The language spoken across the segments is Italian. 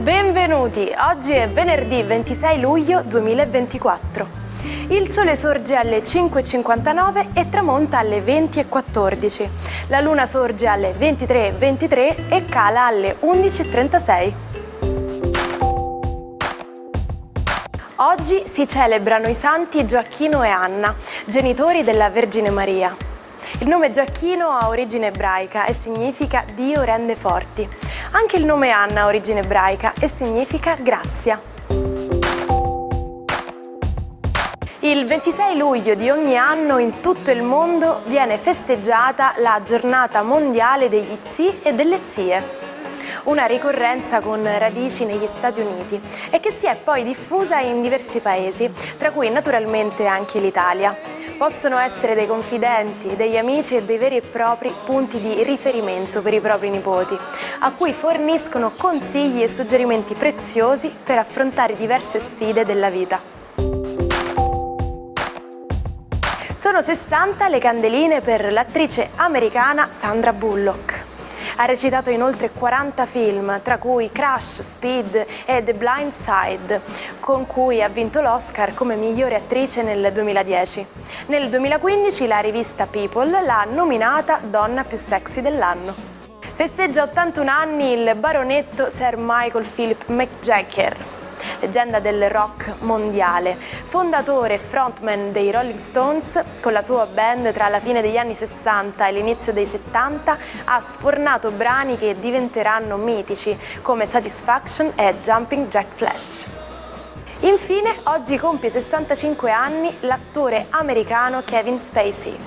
Benvenuti, oggi è venerdì 26 luglio 2024. Il sole sorge alle 5:59 e tramonta alle 20:14. La luna sorge alle 23:23 e cala alle 11:36. Oggi si celebrano i santi Gioacchino e Anna, genitori della Vergine Maria. Il nome Gioacchino ha origine ebraica e significa Dio rende forti. Anche il nome Anna ha origine ebraica e significa grazia. Il 26 luglio di ogni anno in tutto il mondo viene festeggiata la Giornata Mondiale degli Zii e delle Zie, una ricorrenza con radici negli Stati Uniti e che si è poi diffusa in diversi paesi, tra cui naturalmente anche l'Italia. Possono essere dei confidenti, degli amici e dei veri e propri punti di riferimento per i propri nipoti, a cui forniscono consigli e suggerimenti preziosi per affrontare diverse sfide della vita. Sono 60 le candeline per l'attrice americana Sandra Bullock. Ha recitato in oltre 40 film, tra cui Crash, Speed e The Blind Side, con cui ha vinto l'Oscar come migliore attrice nel 2010. Nel 2015 la rivista People l'ha nominata donna più sexy dell'anno. Festeggia 81 anni il baronetto Sir Michael Philip McJagger, leggenda del rock mondiale, fondatore e frontman dei Rolling Stones. Con la sua band tra la fine degli anni 60 e l'inizio dei 70 ha sfornato brani che diventeranno mitici come Satisfaction e Jumping Jack Flash. Infine, oggi compie 65 anni l'attore americano Kevin Spacey.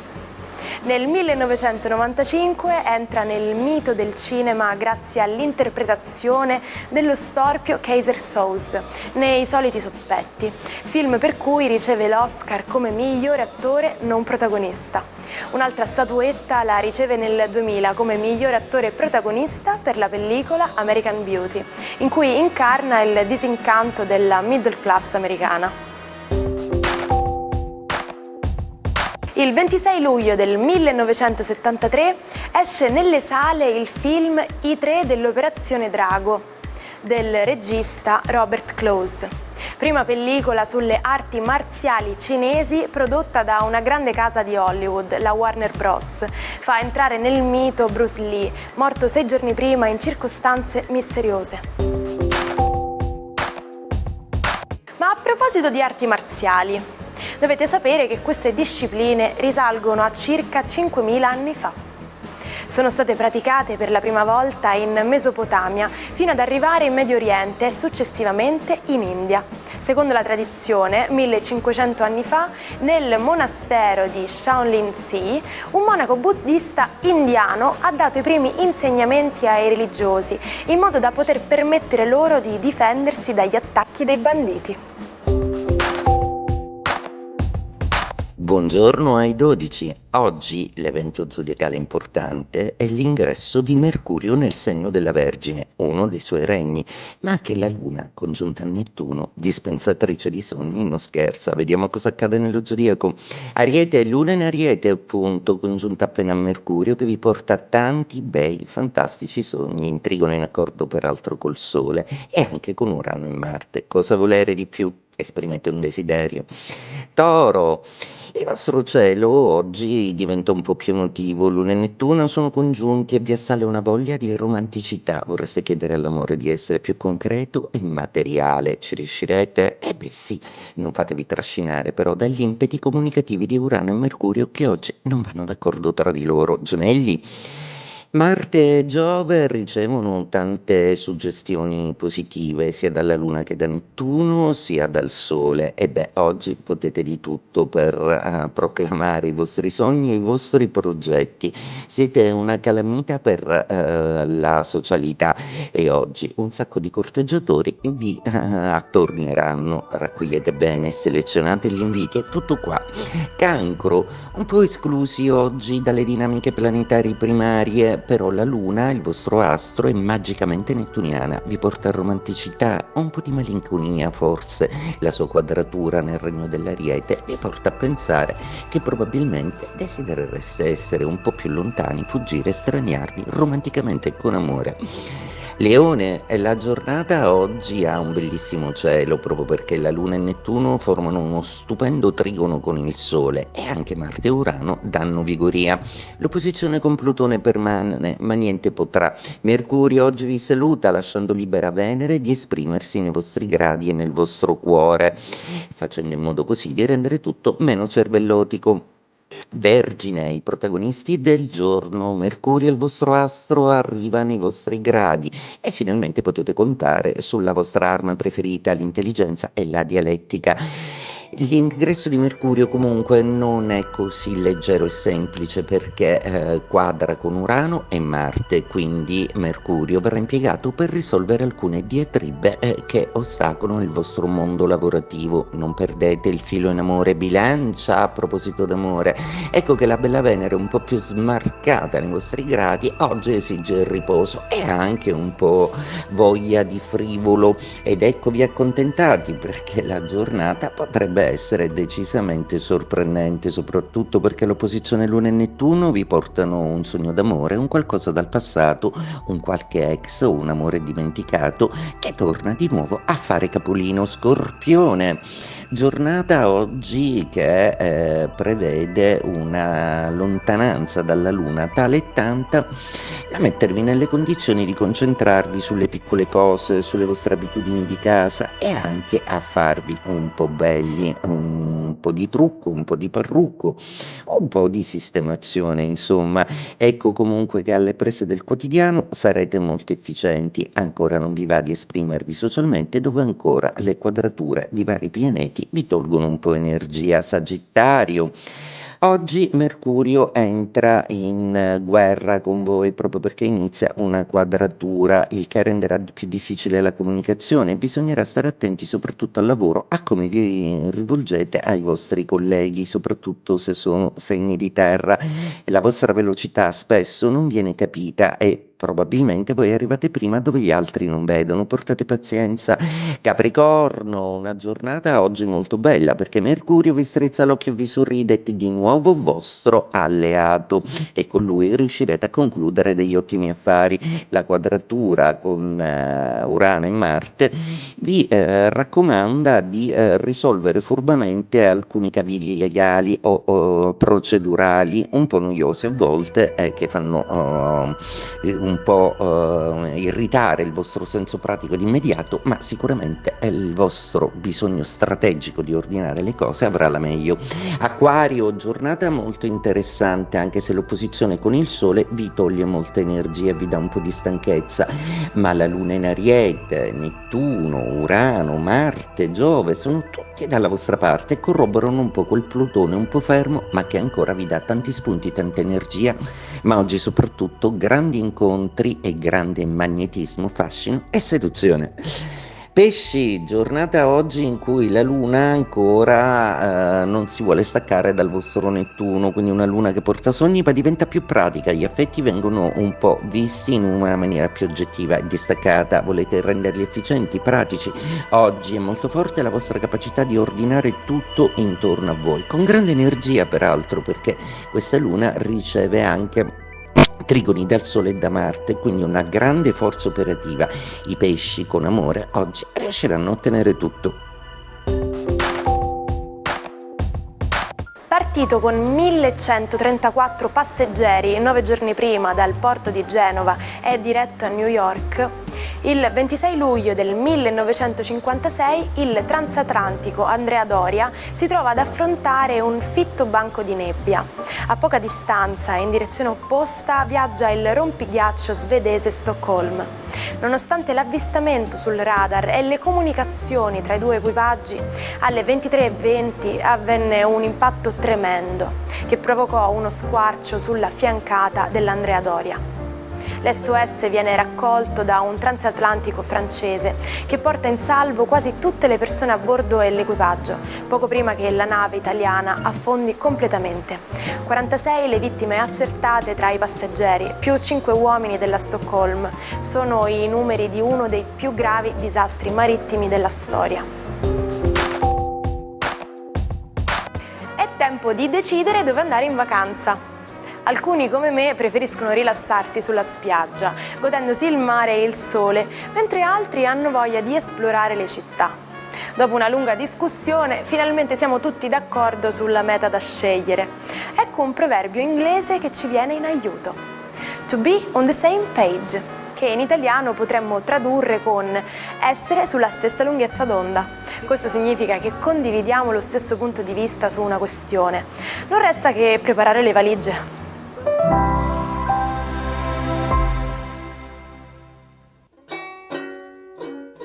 Nel 1995 entra nel mito del cinema grazie all'interpretazione dello storpio Kaiser Soze nei Soliti Sospetti, film per cui riceve l'Oscar come migliore attore non protagonista. Un'altra statuetta la riceve nel 2000 come migliore attore protagonista per la pellicola American Beauty, in cui incarna il disincanto della middle class americana. Il 26 luglio del 1973 esce nelle sale il film I tre dell'Operazione Drago del regista Robert Close, prima pellicola sulle arti marziali cinesi prodotta da una grande casa di Hollywood, la Warner Bros. Fa entrare nel mito Bruce Lee, morto 6 giorni prima in circostanze misteriose. Ma a proposito di arti marziali, dovete sapere che queste discipline risalgono a circa 5.000 anni fa. Sono state praticate per la prima volta in Mesopotamia fino ad arrivare in Medio Oriente e successivamente in India. Secondo la tradizione, 1500 anni fa, nel monastero di Shaolin Si, un monaco buddista indiano ha dato i primi insegnamenti ai religiosi in modo da poter permettere loro di difendersi dagli attacchi dei banditi. Buongiorno ai 12. Oggi l'evento zodiacale importante è l'ingresso di Mercurio nel segno della Vergine, uno dei suoi regni, ma anche la Luna, congiunta a Nettuno, dispensatrice di sogni, non scherza. Vediamo cosa accade nello zodiaco. Ariete, Luna in Ariete, appunto, congiunta appena a Mercurio, che vi porta tanti bei, fantastici sogni, in trigono in accordo peraltro col Sole e anche con Urano e Marte. Cosa volere di più? Esprimete un desiderio. Toro. Il vostro cielo oggi diventa un po' più emotivo, Luna e Nettuno sono congiunti e vi assale una voglia di romanticità, vorreste chiedere all'amore di essere più concreto e materiale, ci riuscirete? Eh beh sì, non fatevi trascinare però dagli impeti comunicativi di Urano e Mercurio che oggi non vanno d'accordo tra di loro. Gemelli. Marte e Giove ricevono tante suggestioni positive sia dalla Luna che da Nettuno sia dal Sole e beh oggi potete di tutto per proclamare i vostri sogni e i vostri progetti, siete una calamita per la socialità e oggi un sacco di corteggiatori vi attornieranno, raccogliete bene, selezionate gli inviti e tutto qua. Cancro, un po' esclusi oggi dalle dinamiche planetarie primarie però la Luna, il vostro astro, è magicamente nettuniana, vi porta romanticità, un po' di malinconia forse, la sua quadratura nel regno dell'Ariete vi porta a pensare che probabilmente desiderereste essere un po' più lontani, fuggire, straniarvi romanticamente e con amore. Leone, la giornata oggi ha un bellissimo cielo proprio perché la Luna e Nettuno formano uno stupendo trigono con il Sole e anche Marte e Urano danno vigoria. L'opposizione con Plutone permane, ma niente potrà. Mercurio oggi vi saluta lasciando libera Venere di esprimersi nei vostri gradi e nel vostro cuore, facendo in modo così di rendere tutto meno cervellotico. Vergine, i protagonisti del giorno, Mercurio, il vostro astro, arriva nei vostri gradi e finalmente potete contare sulla vostra arma preferita, l'intelligenza e la dialettica. L'ingresso di Mercurio comunque non è così leggero e semplice perché quadra con Urano e Marte, quindi Mercurio verrà impiegato per risolvere alcune diatribe che ostacolano il vostro mondo lavorativo. Non perdete il filo in amore. Bilancia, a proposito d'amore, ecco che la bella Venere un po' più smarcata nei vostri gradi oggi esige il riposo e anche un po' voglia di frivolo, ed eccovi accontentati perché la giornata potrebbe essere decisamente sorprendente, soprattutto perché l'opposizione Luna e Nettuno vi portano un sogno d'amore, un qualcosa dal passato, un qualche ex o un amore dimenticato che torna di nuovo a fare capolino. Scorpione, giornata oggi che prevede una lontananza dalla Luna tale e tanta da mettervi nelle condizioni di concentrarvi sulle piccole cose, sulle vostre abitudini di casa e anche a farvi un po' belli, un po' di trucco, un po' di parrucco, un po' di sistemazione, insomma. Ecco comunque che alle prese del quotidiano sarete molto efficienti, ancora non vi va di esprimervi socialmente dove ancora le quadrature di vari pianeti vi tolgono un po' energia. Sagittario, oggi Mercurio entra in guerra con voi proprio perché inizia una quadratura, il che renderà più difficile la comunicazione. Bisognerà stare attenti soprattutto al lavoro, a come vi rivolgete ai vostri colleghi, soprattutto se sono segni di terra. La vostra velocità spesso non viene capita e probabilmente voi arrivate prima dove gli altri non vedono. Portate pazienza. Capricorno, una giornata oggi molto bella perché Mercurio vi strizza l'occhio e vi sorride di nuovo vostro alleato e con lui riuscirete a concludere degli ottimi affari. La quadratura con Urano e Marte vi raccomanda di risolvere furbamente alcuni cavilli legali o procedurali un po' noiosi a volte che fanno un po' irritare il vostro senso pratico ed immediato, ma sicuramente il vostro bisogno strategico di ordinare le cose avrà la meglio. Acquario, giornata molto interessante, anche se l'opposizione con il Sole vi toglie molta energia e vi dà un po' di stanchezza, ma la Luna in Ariete, Nettuno, Urano, Marte, Giove sono tutti dalla vostra parte e corroborano un po' quel Plutone un po' fermo, ma che ancora vi dà tanti spunti, tanta energia, ma oggi soprattutto grandi incontri e grande magnetismo, fascino e seduzione. Pesci, giornata oggi in cui la Luna ancora non si vuole staccare dal vostro Nettuno, quindi una Luna che porta sogni ma diventa più pratica, gli affetti vengono un po' visti in una maniera più oggettiva e distaccata, volete renderli efficienti, pratici. Oggi è molto forte la vostra capacità di ordinare tutto intorno a voi, con grande energia peraltro, perché questa Luna riceve anche trigoni dal Sole e da Marte, quindi una grande forza operativa. I pesci con amore oggi riusciranno a ottenere tutto. Partito con 1134 passeggeri 9 giorni prima dal porto di Genova e diretto a New York, il 26 luglio del 1956 il transatlantico Andrea Doria si trova ad affrontare un fitto banco di nebbia. A poca distanza e in direzione opposta viaggia il rompighiaccio svedese Stockholm. Nonostante l'avvistamento sul radar e le comunicazioni tra i due equipaggi, alle 23:20 avvenne un impatto tremendo che provocò uno squarcio sulla fiancata dell'Andrea Doria. L'SOS viene raccolto da un transatlantico francese che porta in salvo quasi tutte le persone a bordo e l'equipaggio, poco prima che la nave italiana affondi completamente. 46 le vittime accertate tra i passeggeri, più 5 uomini della Stockholm. Sono i numeri di uno dei più gravi disastri marittimi della storia. È tempo di decidere dove andare in vacanza. Alcuni come me preferiscono rilassarsi sulla spiaggia, godendosi il mare e il sole, mentre altri hanno voglia di esplorare le città. Dopo una lunga discussione, finalmente siamo tutti d'accordo sulla meta da scegliere. Ecco un proverbio inglese che ci viene in aiuto. To be on the same page, che in italiano potremmo tradurre con essere sulla stessa lunghezza d'onda. Questo significa che condividiamo lo stesso punto di vista su una questione. Non resta che preparare le valigie.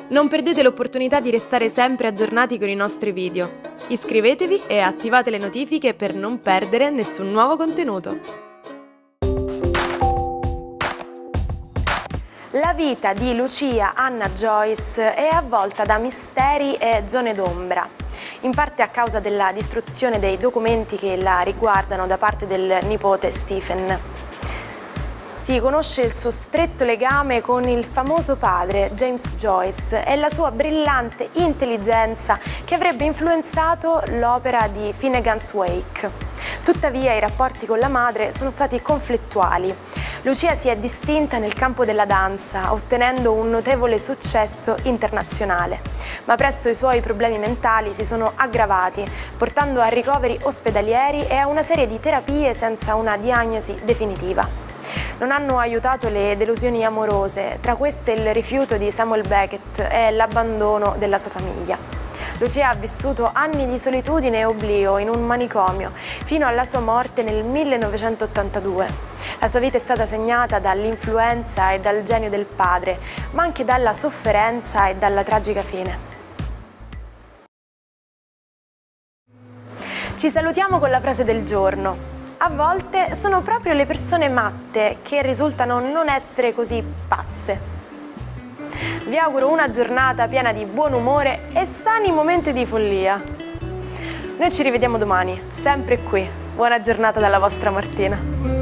Non perdete l'opportunità di restare sempre aggiornati con i nostri video. Iscrivetevi e attivate le notifiche per non perdere nessun nuovo contenuto. La vita di Lucia Hannah Joyce è avvolta da misteri e zone d'ombra, in parte a causa della distruzione dei documenti che la riguardano da parte del nipote Stephen. Si conosce il suo stretto legame con il famoso padre, James Joyce, e la sua brillante intelligenza che avrebbe influenzato l'opera di Finnegan's Wake. Tuttavia i rapporti con la madre sono stati conflittuali. Lucia si è distinta nel campo della danza, ottenendo un notevole successo internazionale, ma presto i suoi problemi mentali si sono aggravati, portando a ricoveri ospedalieri e a una serie di terapie senza una diagnosi definitiva. Non hanno aiutato le delusioni amorose, tra queste il rifiuto di Samuel Beckett e l'abbandono della sua famiglia. Lucia ha vissuto anni di solitudine e oblio in un manicomio, fino alla sua morte nel 1982. La sua vita è stata segnata dall'influenza e dal genio del padre, ma anche dalla sofferenza e dalla tragica fine. Ci salutiamo con la frase del giorno. A volte sono proprio le persone matte che risultano non essere così pazze. Vi auguro una giornata piena di buon umore e sani momenti di follia. Noi ci rivediamo domani, sempre qui. Buona giornata dalla vostra Martina.